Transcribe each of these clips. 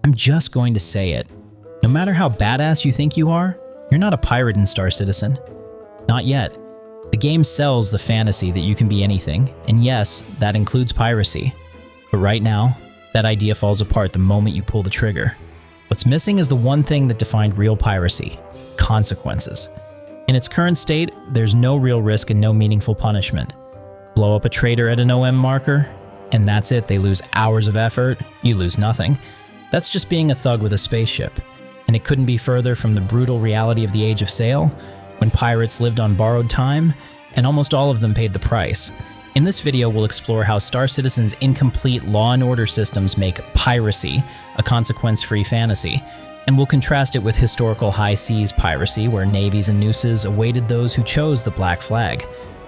I'm just going to say it. No matter how badass you think you are, you're not a pirate in Star Citizen. Not yet. The game sells the fantasy that you can be anything, and yes, that includes piracy. But right now, that idea falls apart the moment you pull the trigger. What's missing is the one thing that defined real piracy: consequences. In its current state, there's no real risk and no meaningful punishment. Blow up a trader at an OM marker, and that's it. They lose hours of effort, you lose nothing. That's just being a thug with a spaceship. And it couldn't be further from the brutal reality of the Age of Sail, when pirates lived on borrowed time, and almost all of them paid the price. In this video, we'll explore how Star Citizen's incomplete law and order systems make piracy a consequence-free fantasy, and we'll contrast it with historical high seas piracy, where navies and nooses awaited those who chose the black flag.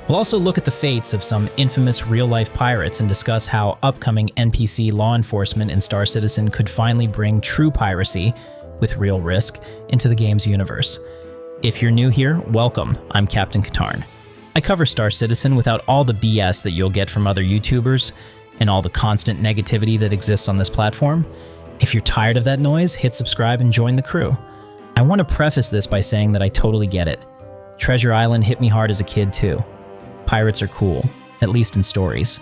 We'll also look at the fates of some infamous real-life pirates and discuss how upcoming NPC law enforcement in Star Citizen could finally bring true piracy, with real risk, into the game's universe. If you're new here, welcome. I'm Captain Katarn. I cover Star Citizen without all the BS that you'll get from other YouTubers and all the constant negativity that exists on this platform. If you're tired of that noise, hit subscribe and join the crew. I want to preface this by saying that I totally get it. Treasure Island hit me hard as a kid too. Pirates are cool, at least in stories.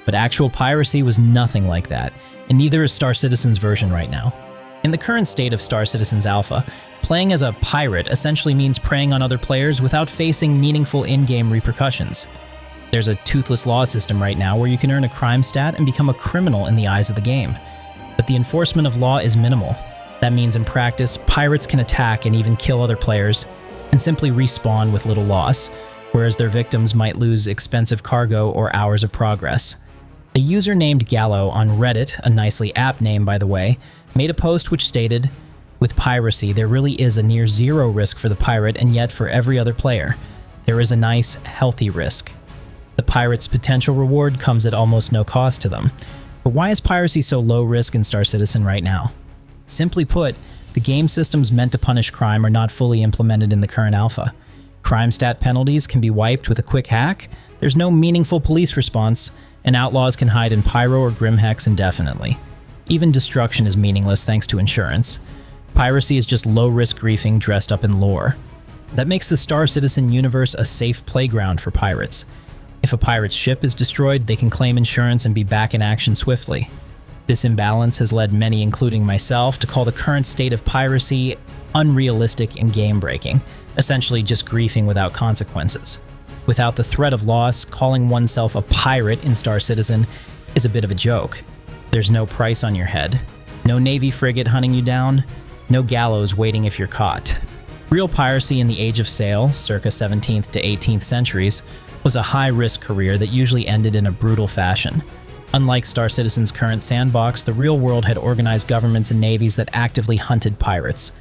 But actual piracy was nothing like that, and neither is Star Citizen's version right now. In the current state of Star Citizen's alpha, playing as a pirate essentially means preying on other players without facing meaningful in-game repercussions. There's a toothless law system right now where you can earn a crime stat and become a criminal in the eyes of the game. But the enforcement of law is minimal. That means in practice, pirates can attack and even kill other players and simply respawn with little loss, whereas their victims might lose expensive cargo or hours of progress. A user named Gallo on Reddit, a nicely apt name by the way, made a post which stated, "With piracy, there really is a near zero risk for the pirate, and yet for every other player, there is a nice, healthy risk. The pirate's potential reward comes at almost no cost to them." But why is piracy so low risk in Star Citizen right now? Simply put, the game systems meant to punish crime are not fully implemented in the current alpha. Crime stat penalties can be wiped with a quick hack, there's no meaningful police response, and outlaws can hide in pyro or grimhex indefinitely. Even destruction is meaningless thanks to insurance. Piracy is just low-risk griefing dressed up in lore. That makes the Star Citizen universe a safe playground for pirates. If a pirate's ship is destroyed, they can claim insurance and be back in action swiftly. This imbalance has led many, including myself, to call the current state of piracy unrealistic and game-breaking, essentially just griefing without consequences. Without the threat of loss, calling oneself a pirate in Star Citizen is a bit of a joke. There's no price on your head, no Navy frigate hunting you down, no gallows waiting if you're caught. Real piracy in the Age of Sail, circa 17th to 18th centuries, was a high-risk career that usually ended in a brutal fashion. Unlike Star Citizen's current sandbox, the real world had organized governments and navies that actively hunted pirates.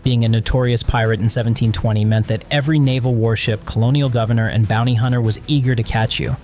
Being a notorious pirate in 1720 meant that every naval warship, colonial governor, and bounty hunter was eager to catch you.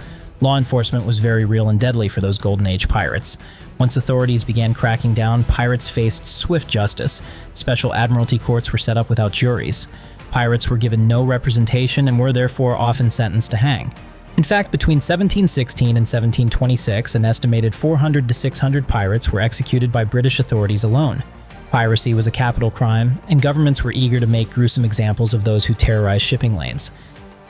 Law enforcement was very real and deadly for those Golden Age pirates. Once authorities began cracking down, pirates faced swift justice. Special admiralty courts were set up without juries. Pirates were given no representation and were therefore often sentenced to hang. In fact, between 1716 and 1726, an estimated 400 to 600 pirates were executed by British authorities alone. Piracy was a capital crime, and governments were eager to make gruesome examples of those who terrorized shipping lanes.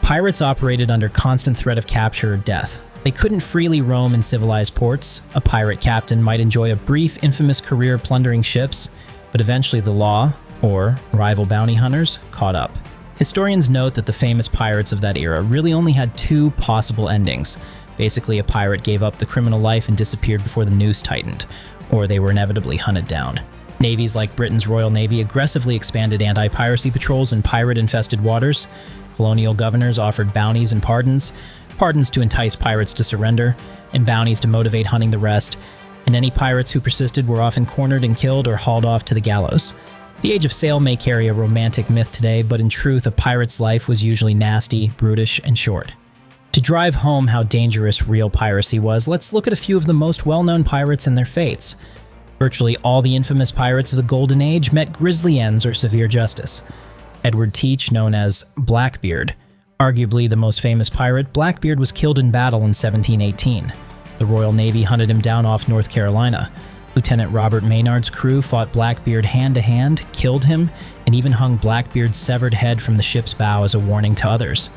Pirates operated under constant threat of capture or death. They couldn't freely roam in civilized ports. A pirate captain might enjoy a brief, infamous career plundering ships, but eventually the law, or rival bounty hunters, caught up. Historians note that the famous pirates of that era really only had two possible endings. Basically, a pirate gave up the criminal life and disappeared before the noose tightened, or they were inevitably hunted down. Navies like Britain's Royal Navy aggressively expanded anti-piracy patrols in pirate-infested waters. Colonial governors offered bounties and pardons to entice pirates to surrender, and bounties to motivate hunting the rest, and any pirates who persisted were often cornered and killed or hauled off to the gallows. The Age of Sail may carry a romantic myth today, but in truth, a pirate's life was usually nasty, brutish, and short. To drive home how dangerous real piracy was, let's look at a few of the most well-known pirates and their fates. Virtually all the infamous pirates of the Golden Age met grisly ends or severe justice. Edward Teach, known as Blackbeard, arguably the most famous pirate, Blackbeard was killed in battle in 1718. The Royal Navy hunted him down off North Carolina. Lieutenant Robert Maynard's crew fought Blackbeard hand-to-hand, killed him, and even hung Blackbeard's severed head from the ship's bow as a warning to others.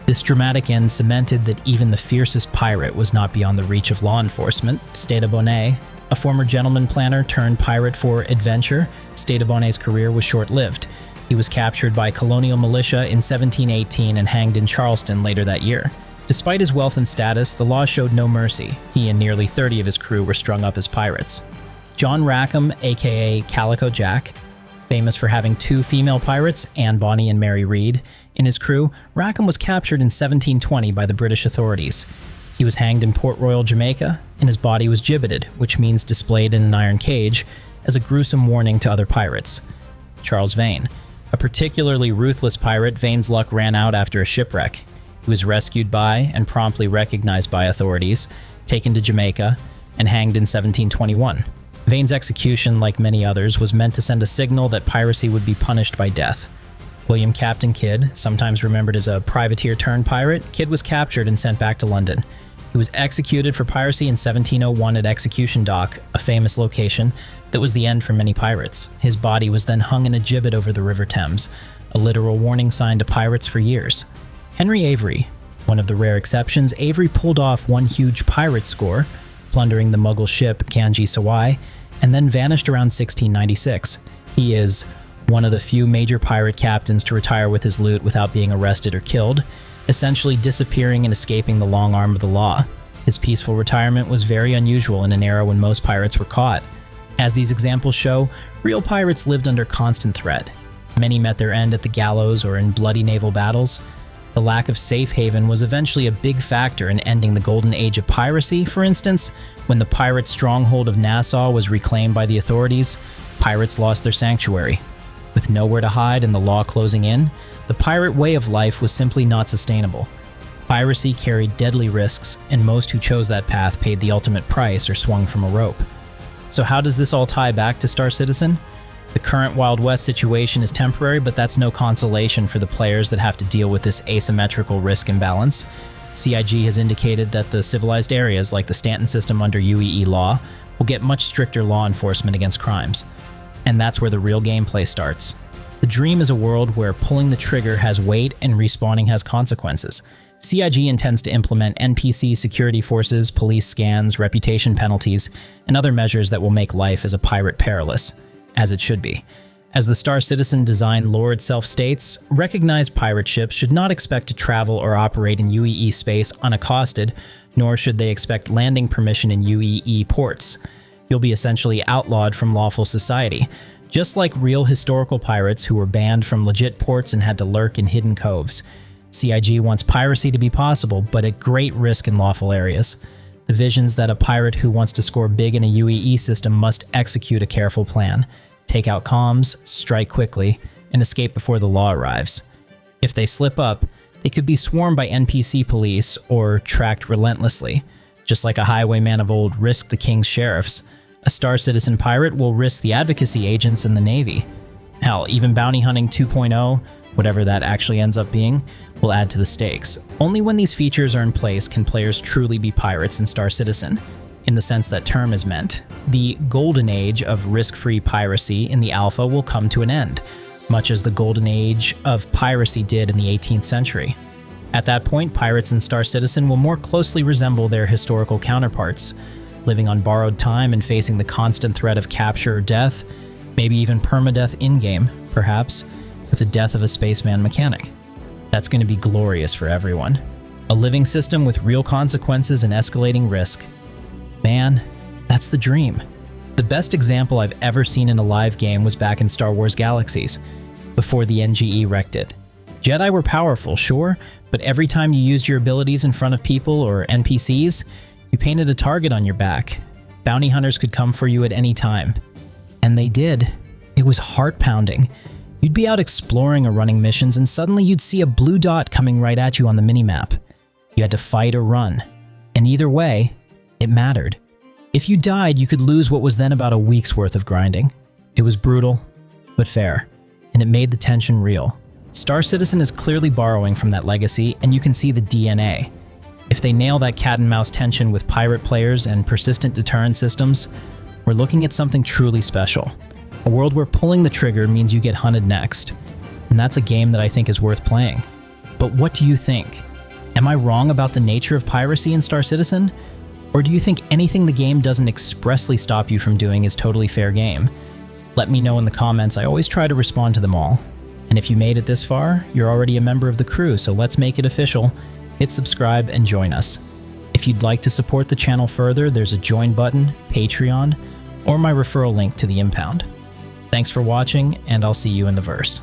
This dramatic end cemented that even the fiercest pirate was not beyond the reach of law enforcement. Stede Bonnet, a former gentleman planner turned pirate for adventure, Stede Bonnet's career was short-lived. He was captured by colonial militia in 1718 and hanged in Charleston later that year. Despite his wealth and status, the law showed no mercy. He and nearly 30 of his crew were strung up as pirates. John Rackham, aka Calico Jack, famous for having 2 female pirates, Anne Bonny and Mary Read, in his crew, Rackham was captured in 1720 by the British authorities. He was hanged in Port Royal, Jamaica, and his body was gibbeted, which means displayed in an iron cage, as a gruesome warning to other pirates. Charles Vane, a particularly ruthless pirate, Vane's luck ran out after a shipwreck. He was rescued by, and promptly recognized by authorities, taken to Jamaica, and hanged in 1721. Vane's execution, like many others, was meant to send a signal that piracy would be punished by death. William Captain Kidd, sometimes remembered as a privateer turned pirate, Kidd was captured and sent back to London. He was executed for piracy in 1701 at Execution Dock, a famous location that was the end for many pirates. His body was then hung in a gibbet over the River Thames, a literal warning sign to pirates for years. Henry Avery, one of the rare exceptions, Avery pulled off one huge pirate score, plundering the Mughal ship Ganges Sawai, and then vanished around 1696. He is one of the few major pirate captains to retire with his loot without being arrested or killed, essentially disappearing and escaping the long arm of the law. His peaceful retirement was very unusual in an era when most pirates were caught. As these examples show, real pirates lived under constant threat. Many met their end at the gallows or in bloody naval battles. The lack of safe haven was eventually a big factor in ending the golden age of piracy. For instance, when the pirate stronghold of Nassau was reclaimed by the authorities, pirates lost their sanctuary. With nowhere to hide and the law closing in, the pirate way of life was simply not sustainable. Piracy carried deadly risks, and most who chose that path paid the ultimate price or swung from a rope. So how does this all tie back to Star Citizen? The current Wild West situation is temporary, but that's no consolation for the players that have to deal with this asymmetrical risk imbalance. CIG has indicated that the civilized areas, like the Stanton system under UEE law, will get much stricter law enforcement against crimes. And that's where the real gameplay starts. The dream is a world where pulling the trigger has weight and respawning has consequences. CIG intends to implement NPC security forces, police scans, reputation penalties, and other measures that will make life as a pirate perilous, as it should be. As the Star Citizen design lore itself states, recognized pirate ships should not expect to travel or operate in UEE space unaccosted, nor should they expect landing permission in UEE ports. You'll be essentially outlawed from lawful society, just like real historical pirates who were banned from legit ports and had to lurk in hidden coves. CIG wants piracy to be possible, but at great risk in lawful areas. The vision's that a pirate who wants to score big in a UEE system must execute a careful plan, take out comms, strike quickly, and escape before the law arrives. If they slip up, they could be swarmed by NPC police or tracked relentlessly. Just like a highwayman of old risked the king's sheriffs, a Star Citizen pirate will risk the advocacy agents in the Navy. Hell, even bounty hunting 2.0, whatever that actually ends up being, will add to the stakes. Only when these features are in place can players truly be pirates in Star Citizen, in the sense that term is meant. The golden age of risk-free piracy in the alpha will come to an end, much as the golden age of piracy did in the 18th century. At that point, pirates in Star Citizen will more closely resemble their historical counterparts, living on borrowed time and facing the constant threat of capture or death, maybe even permadeath in-game, perhaps, with the death of a spaceman mechanic. That's going to be glorious for everyone. A living system with real consequences and escalating risk. Man, that's the dream. The best example I've ever seen in a live game was back in Star Wars Galaxies, before the NGE wrecked it. Jedi were powerful, sure, but every time you used your abilities in front of people or NPCs, you painted a target on your back. Bounty hunters could come for you at any time. And they did. It was heart-pounding. You'd be out exploring or running missions and suddenly you'd see a blue dot coming right at you on the minimap. You had to fight or run. And either way, it mattered. If you died, you could lose what was then about a week's worth of grinding. It was brutal, but fair, and it made the tension real. Star Citizen is clearly borrowing from that legacy, and you can see the DNA. If they nail that cat and mouse tension with pirate players and persistent deterrent systems, We're looking at something truly special. A world where pulling the trigger means you get hunted next. And that's a game that I think is worth playing. But what do you think? Am I wrong about the nature of piracy in Star Citizen? Or do you think anything the game doesn't expressly stop you from doing is totally fair game? Let me know in the comments. I always try to respond to them all. And if you made it this far, you're already a member of the crew, so let's make it official. Hit subscribe and join us. If you'd like to support the channel further, there's a join button, Patreon, or my referral link to the Impound. Thanks for watching, and I'll see you in the verse.